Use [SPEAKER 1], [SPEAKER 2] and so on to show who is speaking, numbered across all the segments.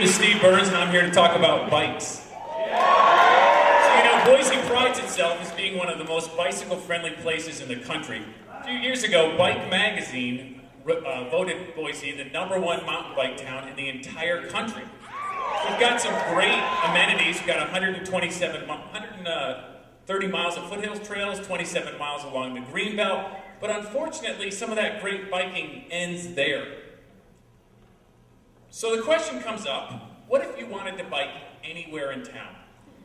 [SPEAKER 1] is Steve Burns, and I'm here to talk about bikes. So, Boise prides itself as being one of the most bicycle-friendly places in the country. A few years ago, Bike Magazine voted Boise the #1 mountain bike town in the entire country. We've got some great amenities. We've got 130 miles of foothills trails, 27 miles along the Greenbelt, but unfortunately, some of that great biking ends there. So the question comes up, what if you wanted to bike anywhere in town?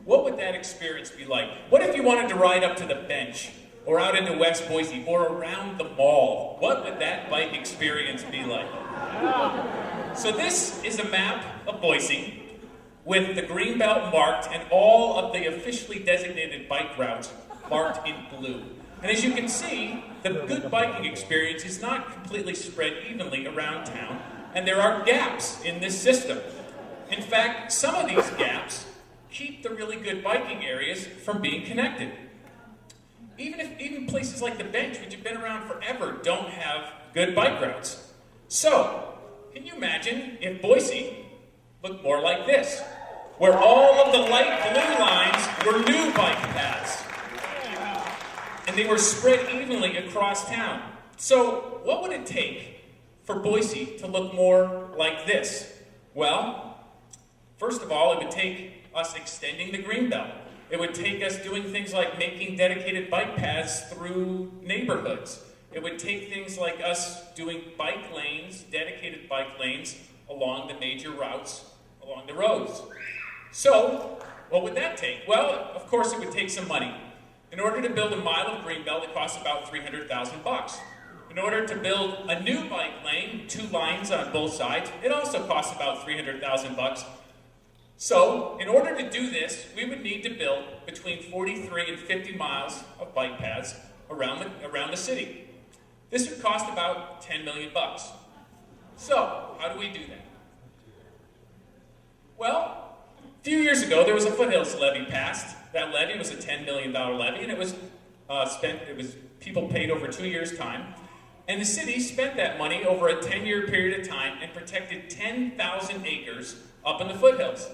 [SPEAKER 1] What would that experience be like? What if you wanted to ride up to the bench, or out into West Boise, or around the mall? What would that bike experience be like? So this is a map of Boise with the Greenbelt marked and all of the officially designated bike routes marked in blue. And as you can see, the good biking experience is not completely spread evenly around town, and there are gaps in this system. In fact, some of these gaps keep the really good biking areas from being connected. Even places like the bench, which have been around forever, don't have good bike routes. So, can you imagine if Boise looked more like this, where all of the light blue lines were new bike paths, and they were spread evenly across town? So, what would it take for Boise to look more like this? Well, first of all, it would take us extending the Greenbelt. It would take us doing things like making dedicated bike paths through neighborhoods. It would take things like us doing bike lanes, dedicated bike lanes, along the major routes, along the roads. So, what would that take? Well, of course, it would take some money. In order to build a mile of Greenbelt, it costs about $300,000. In order to build a new bike lane, 2 lines on both sides, it also costs about $300,000. So, in order to do this, we would need to build between 43 and 50 miles of bike paths around the city. This would cost about $10 million. So, how do we do that? Well, a few years ago, there was a foothills levy passed. That levy was a $10 million levy, and it was people paid over 2 years' time. And the city spent that money over a 10-year period of time and protected 10,000 acres up in the foothills.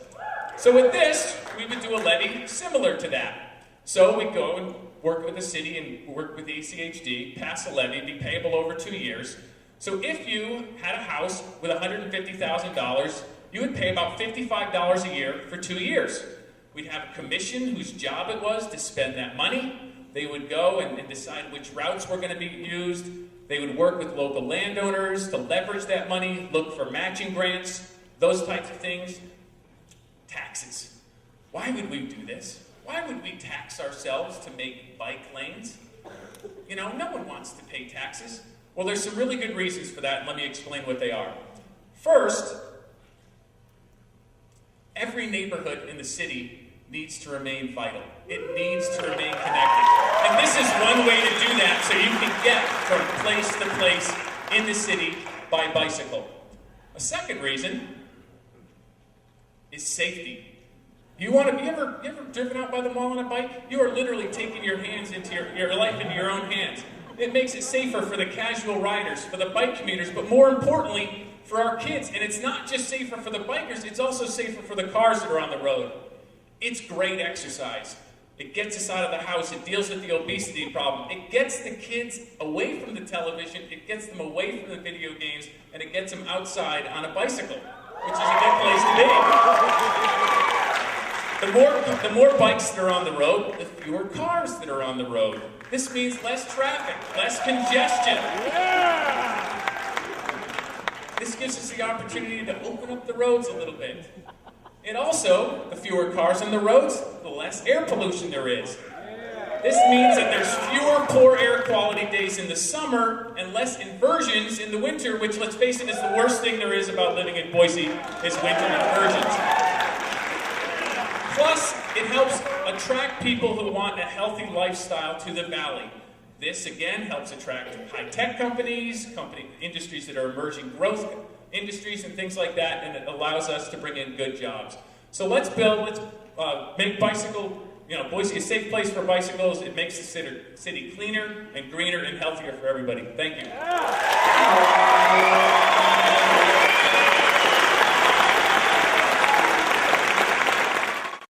[SPEAKER 1] So with this, we would do a levy similar to that. So we'd go and work with the city and work with the ACHD, pass a levy, be payable over 2 years. So if you had a house with $150,000, you would pay about $55 a year for 2 years. We'd have a commission whose job it was to spend that money. They would go and decide which routes were going to be used. They would work with local landowners to leverage that money, look for matching grants, those types of things. Taxes. Why would we do this? Why would we tax ourselves to make bike lanes? No one wants to pay taxes. Well, there's some really good reasons for that, and let me explain what they are. First, every neighborhood in the city needs to remain vital. It needs to remain connected. And this is one way to do that, so you can get from place to place in the city by bicycle. A second reason is safety. You ever driven out by the mall on a bike? You are literally taking your hands into your life into your own hands. It makes it safer for the casual riders, for the bike commuters, but more importantly, for our kids. And it's not just safer for the bikers, it's also safer for the cars that are on the road. It's great exercise. It gets us out of the house. It deals with the obesity problem. It gets the kids away from the television. It gets them away from the video games, and it gets them outside on a bicycle, which is a good place to be. The more bikes that are on the road, the fewer cars that are on the road. This means less traffic, less congestion. This gives us the opportunity to open up the roads a little bit. And also, the fewer cars on the roads, the less air pollution there is. This means that there's fewer poor air quality days in the summer and less inversions in the winter, which, let's face it, is the worst thing there is about living in Boise, is winter inversions. Plus, it helps attract people who want a healthy lifestyle to the valley. This, again, helps attract high-tech companies, industries that are emerging growth industries and things like that, and it allows us to bring in good jobs. So let's make Boise a safe place for bicycles. It makes the city cleaner and greener and healthier for everybody. Thank you.